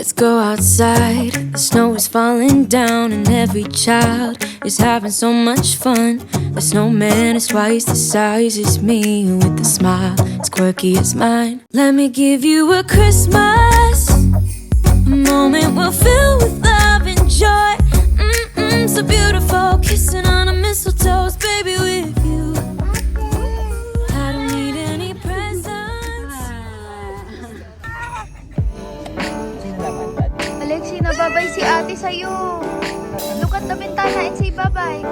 Let's go outside. The snow is falling down and every child is having so much fun. The snowman is twice the size as me with a smile as quirky as mine. Let me give you a Christmas, a moment we'll fill with love and joy. So beautiful, kissing on a mistletoe, baby, with you. I don't need any presents. Alexi, nababay si ate sa'yo. Look at the bintana and say bye-bye.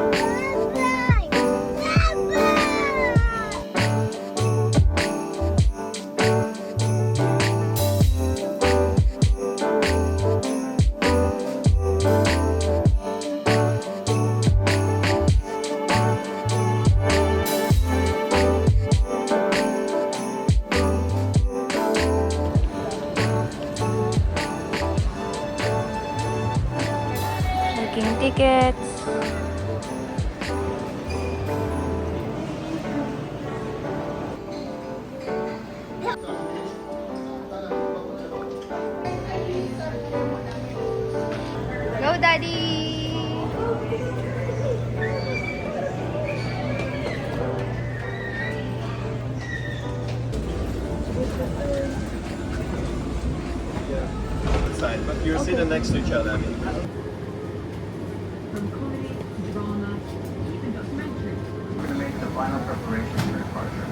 Booking tickets. Go, Daddy! Side, but you're sitting next to each other. I mean. From comedy, drama, even documentary. We're going to make the final preparations for departure.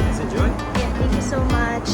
Let's enjoy. Yeah, thank you so much.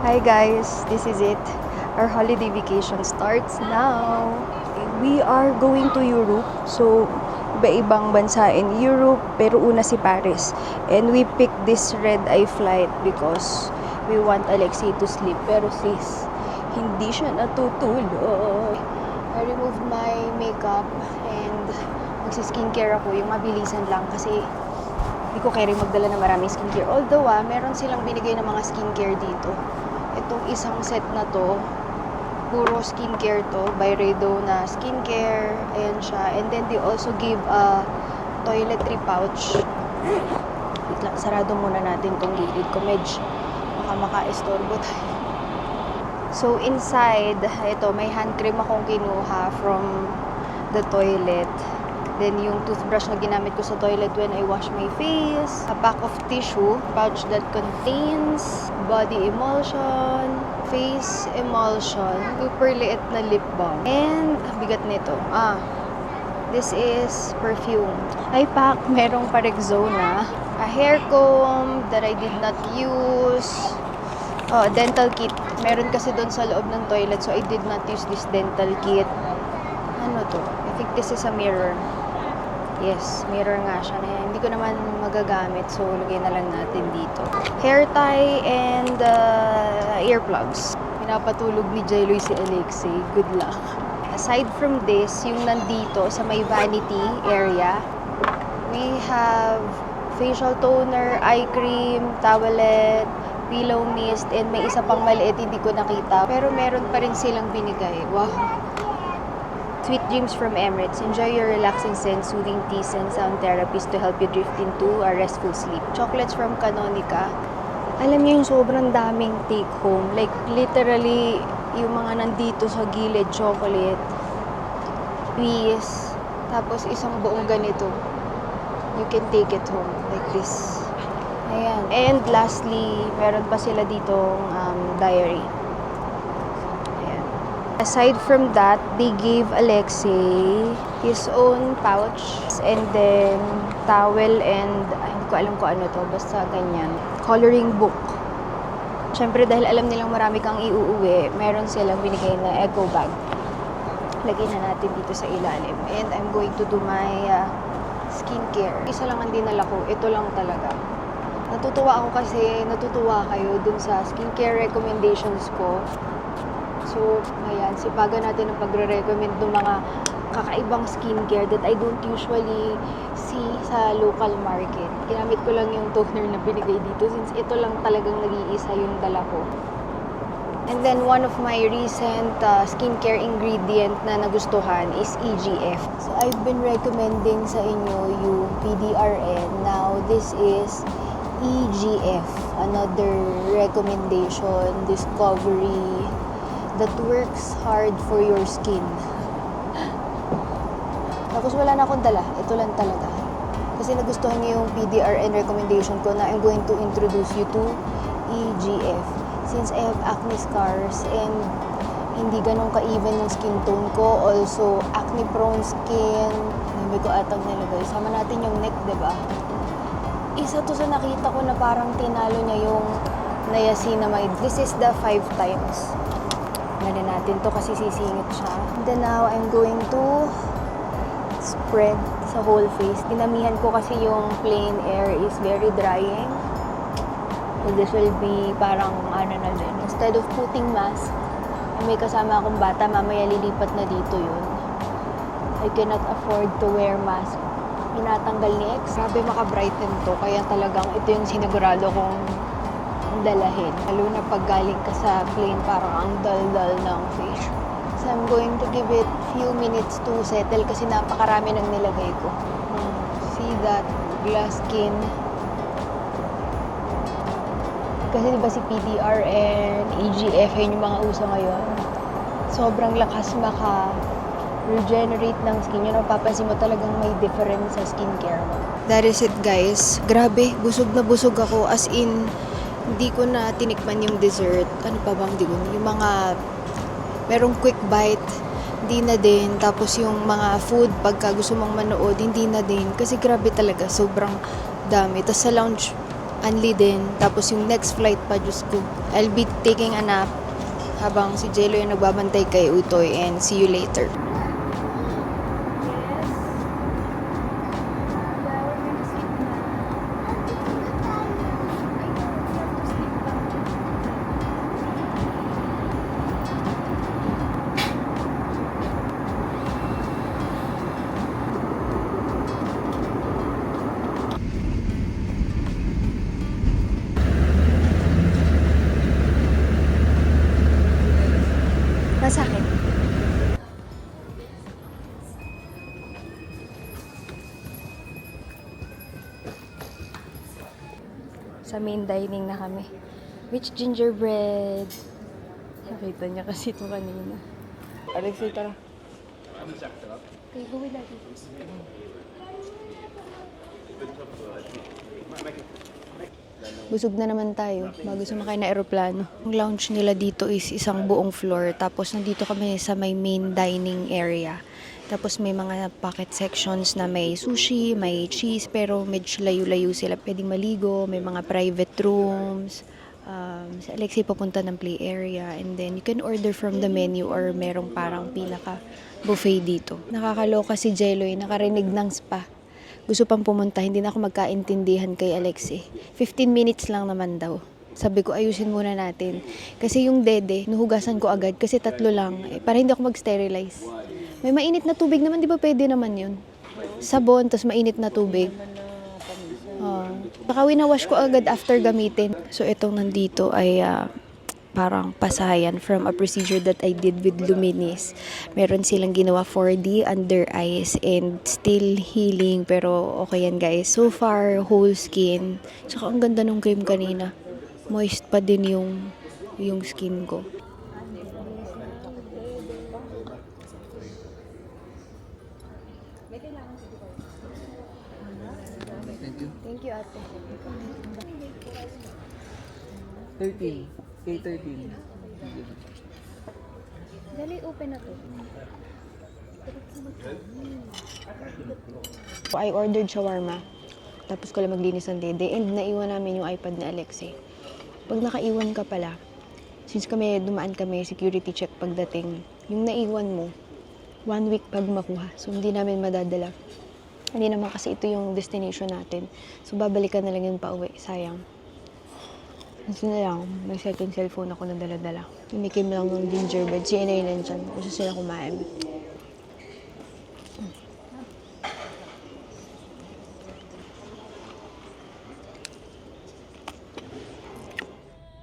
Hi guys, this is it. Our holiday vacation starts now. We are going to Europe. So, iba-ibang bansa in Europe, pero una si Paris. And we picked this red-eye flight because we want Alexei to sleep. Pero sis, hindi siya natutulog. I removed my makeup and magsi-skincare ako. Yung mabilisan lang kasi hindi ko kaya rin magdala ng maraming skincare. Although, meron silang binigay ng mga skincare dito. Itong isang set na to, puro skincare to, by Redo na skincare, ayan siya. And then they also give a toiletry pouch. Wait lang, sarado muna natin tong gilid ko, medyo baka maka-estorbo tayo. So inside, ito, may hand cream akong kinuha from the toilet. Then yung toothbrush na ginamit ko sa toilet when I wash my face. A pack of tissue, pouch that contains body emulsion, face emulsion, super liit na lip balm. And, bigat nito. This is perfume. I pack, merong Parexona. A hair comb that I did not use. Dental kit. Meron kasi doon sa loob ng toilet, so I did not use this dental kit. Ano to? I think this is a mirror. Yes, mirror nga siya. Hindi ko naman magagamit, so lagay na lang natin dito. Hair tie and earplugs. Pinapatulog ni Jelloy si Alexei. Good luck. Aside from this, yung nandito sa may vanity area, we have facial toner, eye cream, towelette, pillow mist, and may isa pang maliit hindi ko nakita. Pero meron pa rin silang binigay. Wow! Sweet dreams from Emirates. Enjoy your relaxing scent, soothing teas, and sound therapies to help you drift into a restful sleep. Chocolates from Canonica. Alam niyo yung sobrang daming take home. Like, literally, yung mga nandito sa gilid, chocolate, peas, tapos isang buong ganito. You can take it home like this. Ayan. And lastly, meron pa sila ditong diary. Ayan. Aside from that, they gave Alexei his own pouch and then towel and hindi ko alam kung ano to, basta ganyan. Coloring book. Siyempre dahil alam nilang marami kang iuuwi, meron silang binigay na eco bag. Lagyan na natin dito sa ilalim. And I'm going to do my skincare. Isa lang ang dinala ko, ito lang talaga. Natutuwa ako kasi natutuwa kayo dun sa skincare recommendations ko. So, ayan, sipagan natin ang pagre-recommend ng mga kakaibang skincare that I don't usually see sa local market. Ginamit ko lang yung toner na binigay dito since ito lang talagang nag-iisa yung dala ko. And then, one of my recent skincare ingredient na nagustuhan is EGF. So, I've been recommending sa inyo yung PDRN. Now, this is EGF. Another recommendation, discovery that works hard for your skin. Tapos wala na akong dala. Ito lang talaga. Kasi nagustuhan niyo yung PDRN recommendation ko na I'm going to introduce you to EGF. Since I have acne scars and hindi ganun ka-even yung skin tone ko. Also, acne-prone skin. Hindi ko atang nilagay. Sama natin yung neck, diba? Isa to sa nakita ko na parang tinalo niya yung niacinamide. This is the 5 times. Ganin natin to kasi sisingit siya. And then now, I'm going to spread sa whole face. Dinamihan ko kasi yung plain air is very drying. So this will be parang ano na din. Instead of putting mask, may kasama akong bata, mamaya lilipat na dito yun. I cannot afford to wear mask. Pinatanggal ni ex. Sabi maka-brighten to, kaya talagang ito yung sinigurado kong dalahin. Lalo na pag galing ka sa plain, parang ang dal-dal ng face. So I'm going to give it few minutes to settle kasi napakarami nang nilagay ko. See that glass skin? Kasi diba si PDRN, EGF, yun yung mga uso ngayon. Sobrang lakas regenerate ng skin. Yun, mapapansin mo talagang may difference sa skincare mo. That is it, guys. Grabe, busog na busog ako. As in, hindi ko na tinikman yung dessert. Ano pa bang di ko? Yung mga, merong quick bite, hindi na din. Tapos yung mga food, pagka gusto mong manood, hindi na din. Kasi grabe talaga, sobrang dami. Tapos sa lounge, only din. Tapos yung next flight pa, Diyos ko. I'll be taking a nap habang si Jello yung nagbabantay kay Utoy, and see you later. Nasa akin. Sa main dining na kami. Which gingerbread? Nakita niya kasi ito kanina. Alexei, tara. Okay, gawin natin. Busog na naman tayo bago sumakay na eroplano. Ang lounge nila dito is isang buong floor. Tapos nandito kami sa may main dining area. Tapos may mga pocket sections na may sushi, may cheese, pero medyo layo-layo sila. Pwedeng maligo, may mga private rooms. Si Alexei papunta ng play area. And then you can order from the menu or merong parang pinaka-buffet dito. Nakakaloka si Jello, nakarinig ng spa. Gusto pang pumunta, hindi na ako magkaintindihan kay Alexei. 15 minutes lang naman daw. Sabi ko, ayusin muna natin. Kasi yung dede, nuhugasan ko agad kasi 3 lang. Para hindi ako mag-sterilize. May mainit na tubig naman, di ba pwede naman yun? Sabon, tas mainit na tubig. Baka winawash ko agad after gamitin. So itong nandito ay parang pasayan from a procedure that I did with Luminis. Meron silang ginawa 4D under eyes and still healing. Pero okay yan guys. So far, whole skin. Tsaka ang ganda ng cream kanina. Moist pa din yung skin ko. Thank you, ate. 13. K13. Dali, open na to. I ordered shawarma. Tapos ko lang maglinis ng dede. And naiwan namin yung iPad ni Alexei. Pag nakaiwan ka pala, since dumaan kami, security check pagdating, yung naiwan mo, 1 week pag makuha. So, hindi namin madadala. Hindi naman kasi ito yung destination natin. So, babalikan na lang yun pa uwi. Sayang. Kasi na lang, may second cellphone ako na dala-dala. Tumikim lang ng gingerbread. Si Inay nandyan. Gusto sila kumain.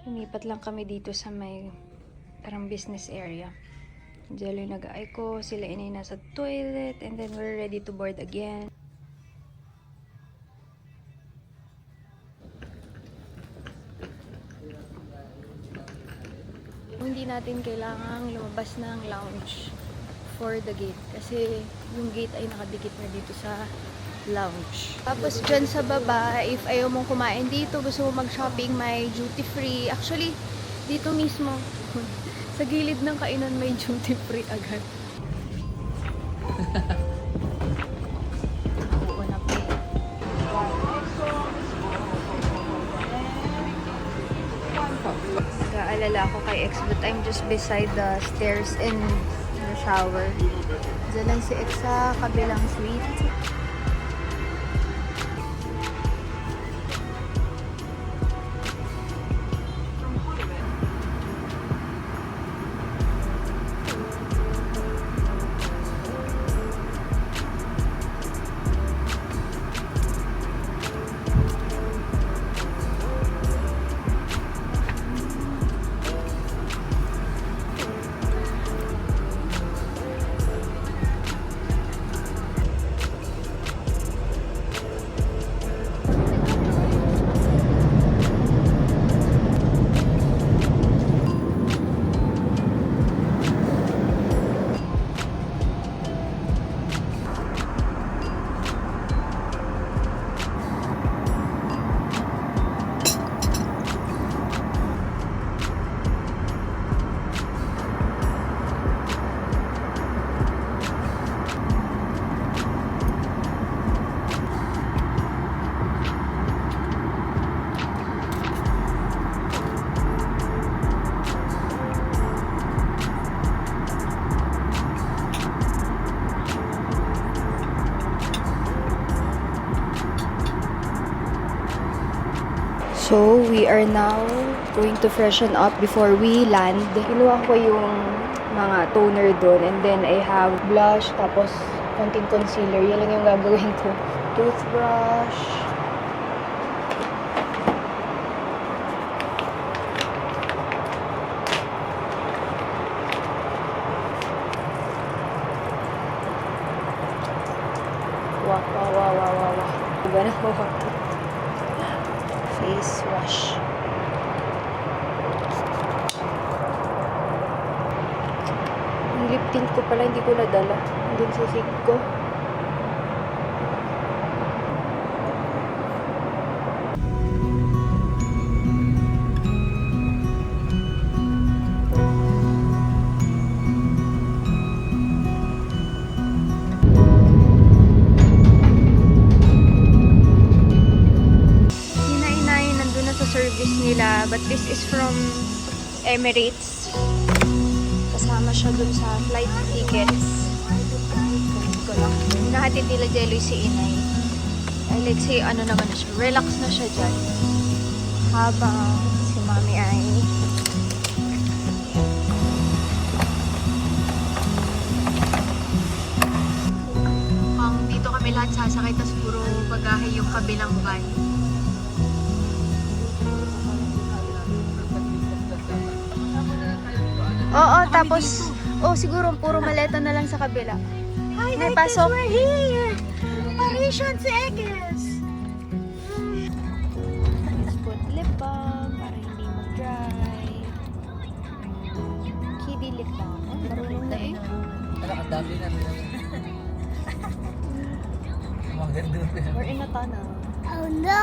Lumipat lang kami dito sa may parang business area. Diyan yung nag-aay ko. Sila Inay nasa toilet. And then we're ready to board again. Hindi natin kailangang lumabas ng lounge for the gate kasi yung gate ay nakadikit na dito sa lounge. Tapos dyan sa baba, if ayaw mong kumain dito, gusto mo mag-shopping, may duty free. Actually, dito mismo, sa gilid ng kainan may duty free agad. Nag-aalala ako kay X but I'm just beside the stairs and the shower. Diyan lang si X sa kabilang suite. So, we are now going to freshen up before we land. Kinuha ko yung mga toner doon and then I have blush tapos konting concealer. Yan lang yung gagawin ko. Toothbrush. Wow. Iba na po. Face wash. Yung lip tint ko pala, hindi ko nadala. Doon sa sink ko. Service nila, but this is from Emirates. Kasama siya dun sa flight tickets. Ko lang. Nahatid nila Jelly si Inay. Alexei, ano naman na siya, relax na siya dyan. Habang si Mami ay dito kami lahat sasakay, tas puro bagahe yung kabilang van. Oo, tapos, siguro puro maleta na lang sa kabila. Hi, May I pasok. we're here. Parisian Eggs. Let's put lip balm para hindi mag-dry. Kiddie lip balm. Marunong na eh. Ang dami na. Maganda. We're in a tunnel. Oh no.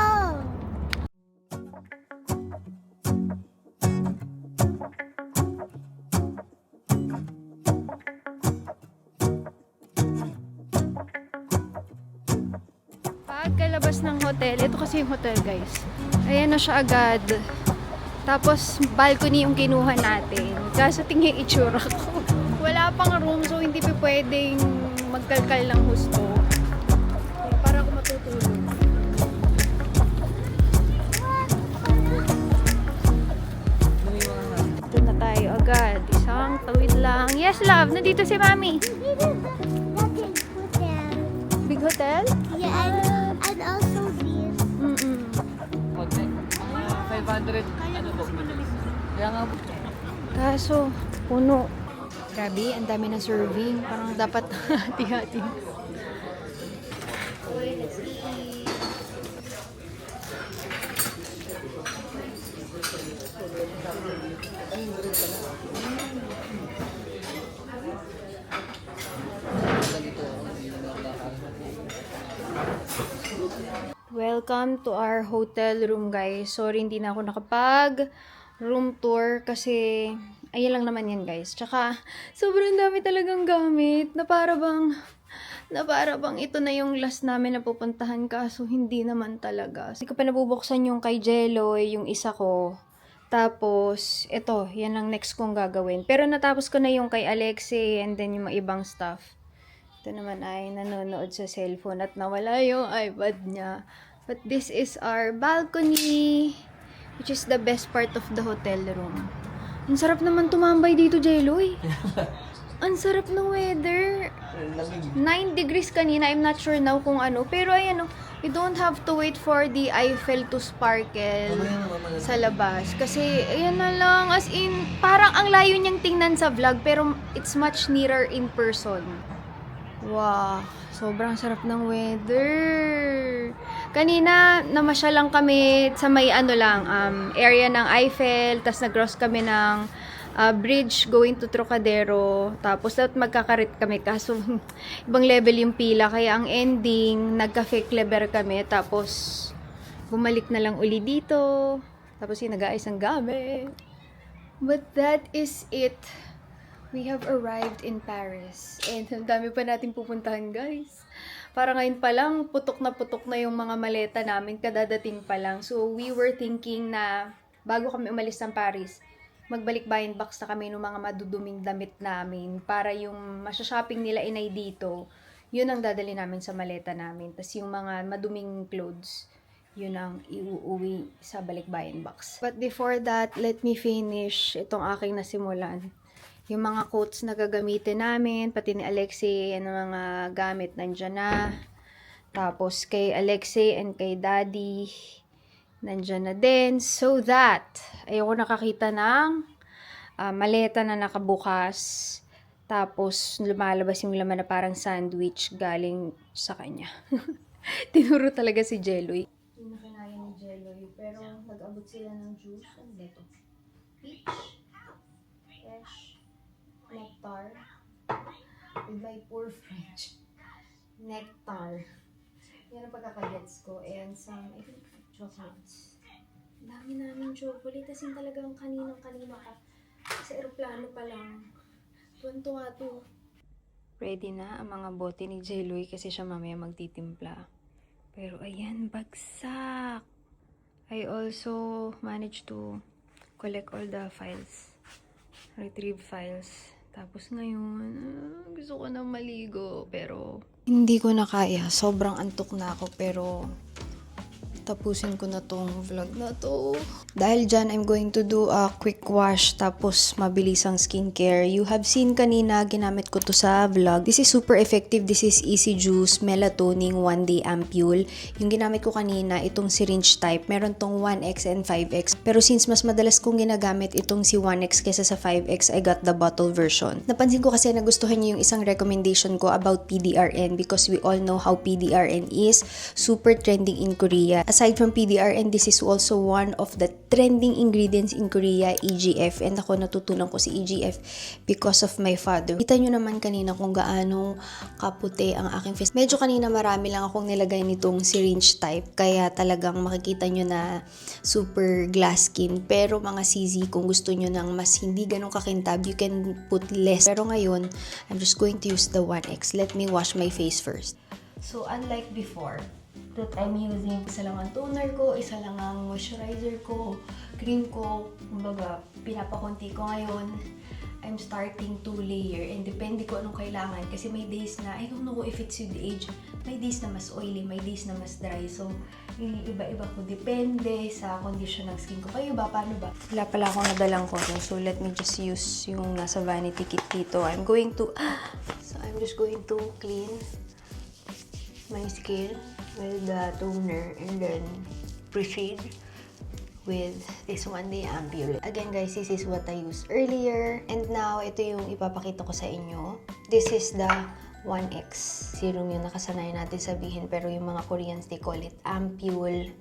Pagkalabas ng hotel, ito kasi yung hotel guys. Ayan na siya agad. Tapos balcony yung kinuha natin. Kaso tingnan yung itsura ko. Wala pang room so hindi pa pwedeng magkalkal ng husto. Para ako matutulog. Ito na tayo agad. Isang tawid lang. Yes love, nandito si mami. Big hotel? Yeah, and also this. Mm-mm. 500, ano po? Kaya nga po. Kaso, puno. Grabe, ang dami na serving. Parang dapat hati-hati. Okay, let's eat. Welcome to our hotel room, guys. Sorry, hindi na ako nakapag room tour kasi ayan lang naman yan, guys. Tsaka, sobrang dami talagang gamit na para bang ito na yung last namin na pupuntahan kaso hindi naman talaga. Hindi ko pa nabubuksan yung kay Jeloy, yung isa ko. Tapos, ito, yan lang next kong gagawin. Pero natapos ko na yung kay Alexei and then yung mga ibang stuff. Ito naman ay nanonood sa cellphone at nawala yung iPad niya. But this is our balcony, which is the best part of the hotel room. Ang sarap naman tumambay dito, Jeloy. Ang sarap ng weather. 9 degrees kanina. I'm not sure now kung ano. Pero ayan, you don't have to wait for the Eiffel to sparkle sa labas. Kasi, ayan na lang. As in, parang ang layo niyang tingnan sa vlog. Pero it's much nearer in person. Wow, sobrang sarap ng weather. Kanina, namasyal lang kami sa may area ng Eiffel. Tapos nag-cross kami ng bridge going to Trocadero. Tapos magkakarit kami. Kaso, ibang level yung pila. Kaya ang ending, nagka-fake lever kami. Tapos, bumalik na lang uli dito. Tapos, nag-aayos ang gamit. But that is it. We have arrived in Paris. And ang dami pa natin pupuntahan, guys. Para ngayon pa lang, putok na yung mga maleta namin. Kadadating pa lang. So, we were thinking na bago kami umalis ng Paris, magbalik buy and box na kami ng mga maduduming damit namin. Para yung masya-shopping nila inay dito, yun ang dadali namin sa maleta namin. Tapos yung mga maduming clothes, yun ang iuuwi sa balik buy and box. But before that, let me finish itong aking nasimulan. Yung mga coats na gagamitin namin, pati ni Alexei, yung mga gamit nandyan na. Tapos kay Alexei and kay Daddy, nandyan na din. So that, ayoko nakakita ng maleta na nakabukas. Tapos lumalabas yung laman na parang sandwich galing sa kanya. Tinuro talaga si Jeloy. Yung nakinaya ni Jeloy, pero nag-abot sila ng juice. Ano ba ito? Peach? Fresh? Nectar with my poor French. Nectar. Yan ang pagkakagets ko. And some, I think, chocolates. Dami namin chocolate. As in talagang kaninang-kanina ka. Sa aeroplano pa lang. Tuwan-tuwa to. Ready na ang mga bote ni Jeloy kasi siya mamaya magtitimpla. Pero ayan, bagsak. I also managed to collect all the files. Retrieve files. Tapos ngayon, gusto ko na maligo, pero hindi ko na kaya. Sobrang antok na ako, pero tapusin ko na tong vlog na to. Dahil dyan, I'm going to do a quick wash tapos mabilisang skincare. You have seen kanina, ginamit ko to sa vlog. This is super effective. This is Easy Juice Melatonin 1-Day Ampule. Yung ginamit ko kanina, itong syringe type. Meron tong 1X and 5X. Pero since mas madalas kong ginagamit itong si 1X kesa sa 5X, I got the bottle version. Napansin ko kasi nagustuhan niyo yung isang recommendation ko about PDRN because we all know how PDRN is. Super trending in Korea. Aside from PDRN, this is also one of the trending ingredients in Korea, EGF. And ako natutunan ko si EGF because of my father. Kita nyo naman kanina kung gaano kaputi ang aking face. Medyo kanina marami lang akong nilagay nitong syringe type. Kaya talagang makikita nyo na super glass skin. Pero mga CZ, kung gusto nyo ng mas hindi ganun kakintab, you can put less. Pero ngayon, I'm just going to use the 1X. Let me wash my face first. So, unlike before, that I'm using isa lang ang toner ko, isa lang ang moisturizer ko, cream ko, kumbaga, pinapakunti ko ngayon. I'm starting to layer and depende ko anong kailangan kasi may days na, I don't know if it's with age, may days na mas oily, may days na mas dry. So, yung iba-iba ko, depende sa condition ng skin ko. Kayo ba? Paano ba? Wala pala akong nadalang ko. So, let me just use yung nasa vanity kit dito. I'm just going to clean my skin with the toner and then proceed with this 1-Day Ampule. Again guys, this is what I used earlier. And now, ito yung ipapakita ko sa inyo. This is the 1X. Serum yung nakasanayan natin sabihin, pero yung mga Koreans, they call it Ampule.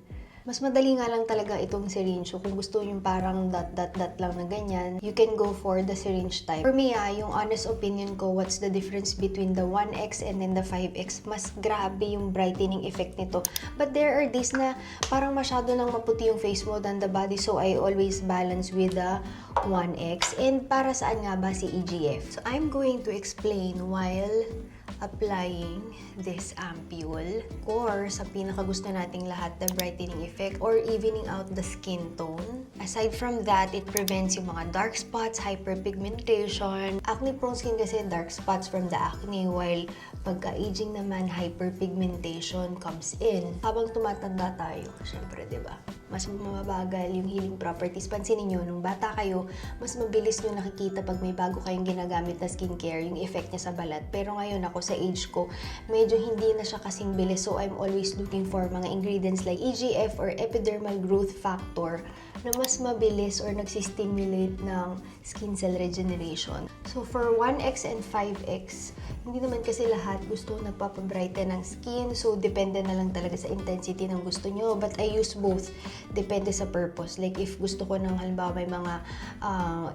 Mas madali nga lang talaga itong syringe. So, kung gusto yung parang dot lang na ganyan, you can go for the syringe type. For me, yung honest opinion ko, what's the difference between the 1X and then the 5X? Mas grabe yung brightening effect nito. But there are days na parang masyado nang maputi yung face mo than the body. So, I always balance with the 1X. And para saan nga ba si EGF? So, I'm going to explain while applying this ampule or sa pinakagusto nating lahat, the brightening effect or evening out the skin tone. Aside from that, it prevents yung mga dark spots, hyperpigmentation. Acne prone skin kasi dark spots from the acne, while pagka-aging naman, hyperpigmentation comes in. Habang tumatanda tayo, syempre, diba? Mas bumabagal yung healing properties. Pansinin nyo, nung bata kayo, mas mabilis nyo nakikita pag may bago kayong ginagamit na skincare, yung effect niya sa balat. Pero ngayon ako, sa age ko, medyo hindi na siya kasing bilis. So, I'm always looking for mga ingredients like EGF or epidermal growth factor na mas mabilis or nagsistimulate ng skin cell regeneration. So, for 1X and 5X, hindi naman kasi lahat gusto nagpapabrighten ng skin. So, depende na lang talaga sa intensity ng gusto nyo. But I use both. Depende sa purpose. Like, if gusto ko ng halimbawa may mga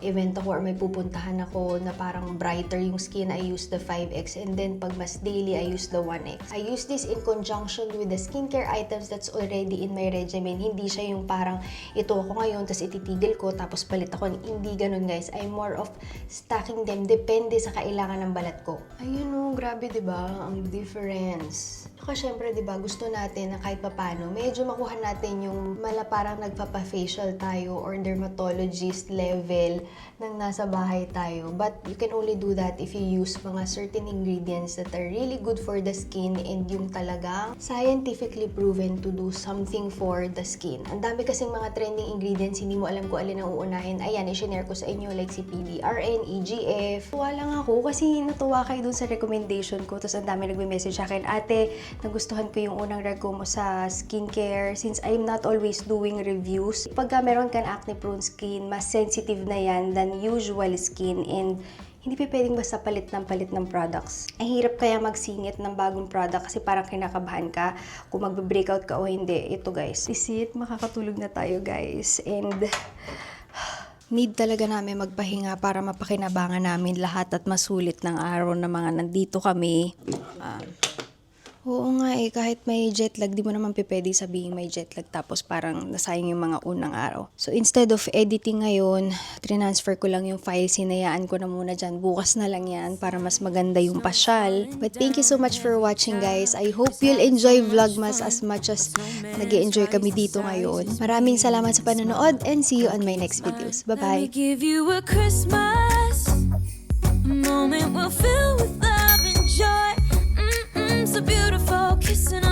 event ako or may pupuntahan ako na parang brighter yung skin, I use the 5X. And then, pag mas daily, I use the 1X. I use this in conjunction with the skincare items that's already in my regimen. Hindi siya yung parang ito ako ngayon, tapos ititigil ko, tapos palit ako. Hindi ganun, guys. I'm more of stacking them. Depende sa kailangan ng balat ko. Ayun o, grabe diba? Ang difference. Kasi syempre, diba, gusto natin na kahit papano, medyo makuha natin yung parang nagpapa-facial tayo or dermatologist level nang nasa bahay tayo. But you can only do that if you use mga certain ingredients that are really good for the skin and yung talagang scientifically proven to do something for the skin. Ang dami kasing mga trending ingredients, hindi mo alam kung alin ang uunahin. Ayan, i-share ko sa inyo like si PDRN, EGF. Tuwa lang ako kasi natuwa kayo dun sa recommendation ko. Tapos ang dami nagme-message sa akin, ate, nagustuhan ko yung unang rego mo sa skincare since I'm not always doing reviews. Pagka meron kang acne-prone skin, mas sensitive na yan than usual skin and hindi pa pwedeng basta palit ng products. Ang hirap kaya magsingit ng bagong product kasi parang kinakabahan ka kung magbe-breakout ka o hindi. Ito guys, is it? Makakatulog na tayo guys. And need talaga namin magpahinga para mapakinabangan namin lahat at masulit ng araw na mga nandito kami. Oo nga kahit may jet lag, di mo naman pwede sabihin may jet lag tapos parang nasayang yung mga unang araw. So instead of editing ngayon, transfer ko lang yung file, sinayaan ko na muna dyan. Bukas na lang yan para mas maganda yung pasyal. But thank you so much for watching guys. I hope you'll enjoy Vlogmas as much as nag-e-enjoy kami dito ngayon. Maraming salamat sa panonood and see you on my next videos. Bye-bye! Let me give you a Christmas, a moment we'll fill with love and joy. So beautiful, kissing